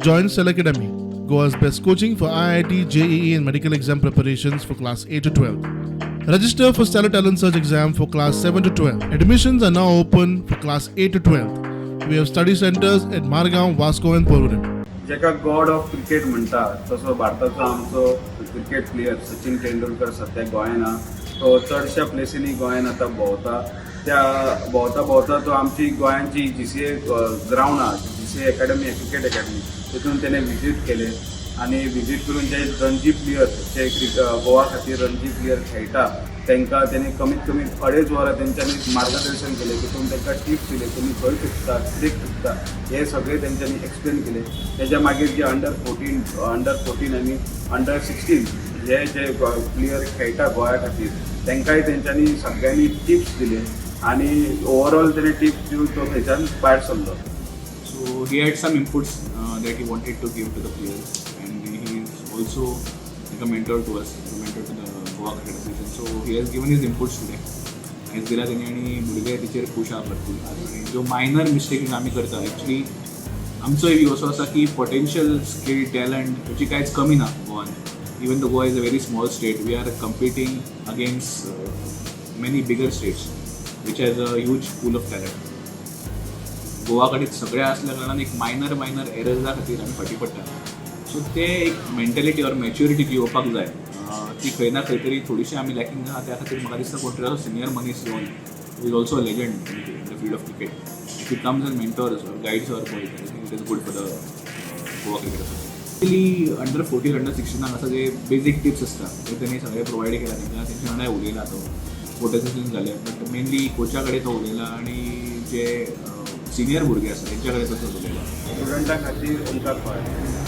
Join Cell Academy, Goa's best coaching for IIT, JEE, and medical exam preparations for class 8 to 12. Register for Stellar Talent Search exam for class 7 to 12. Admissions are now open for class 8 to 12. We have study centers at Margao, Vasco, and Porvorim. जेका God of cricket म्हणतात तसो भारताचो आमचो cricket player Sachin Tendulkar सध्या गोंयान आहा. तो चडशा प्लेसींनी गोंयान आतां भोंवता. त्या भोंवता तो आमची गोंयांची GCA ग्रावंड आहा, GCA अकॅडमी, क्रिकेट अकॅडमी, तितून तेणे विजीट केले आणि विजीट करून जे रणजी प्लेयर्स जे गोवा खातीर रणजी प्लेयर खेळटा तांकां तेणी कमीत कमी 2.5 वरां तेंच्यांनी मार्गदर्शन केलें. तितून तांकां टिप्स दिले, तुमी खंय शिकता, कितें शिकता, हे सगळें तेंच्यांनी एक्सप्लेन केलें. तेच्या मागीर जे अंडर 14 आनी अंडर 16 जे प्लेयर खेळटा गोंया खातीर तांकांय तेंच्यांनी सगळ्यांनी टिप्स दिले आणि ओवरऑल तेणे टिप्स दिवन तो थंयच्यान भायर सरलो. So he had some inputs that he wanted to give to the players, and he is also like a mentor to us, a mentor to the Goa Cricket Association. So he has given his inputs today. हेच दिला त्यांनी आणि भुरगे teacher खूश आहा भरपूर. आणि जो मायनर मिस्टेक आमी करता एक्चुअली आमचो व्यू असो आसा की पोटेन्शियल स्कील टॅलंट हेची कांयच कमी ना गोवान. Even the Goa is a very small state, we are competing against many bigger states which has a huge pool of talent. Goa कडेन सगळें आसल्या कारणान एक मायनर एरर्सा खातीर आमी फाटीं पडटा. सो ते एक मेंटेलिटी ऑर मॅच्युरिटी येवपाक जाय. ती खंय ना खंय तरी थोडीशी आमी लॅकिंग आहा. त्या खातीर म्हाका दिसता कोण तरी सिनियर मनीस येवन who is also a legend in the field of cricket, if it comes as mentors or guides or boys, I think it is good for the Goa cricket association. Actually under 14 under 16 आसा जे basic tips आसता ते तेणी सगळे provide केला. तेंकां तेंच्या वांगडा उलयला, तो फोटो सेशन जाले, बट मेनली कोचा कडेन तो उलयला आणि जे सिनियर भुरगे आसा तेंच्या कडेन तसो उलयला. स्टुडंटां खातीर तुमकां कळ्ळें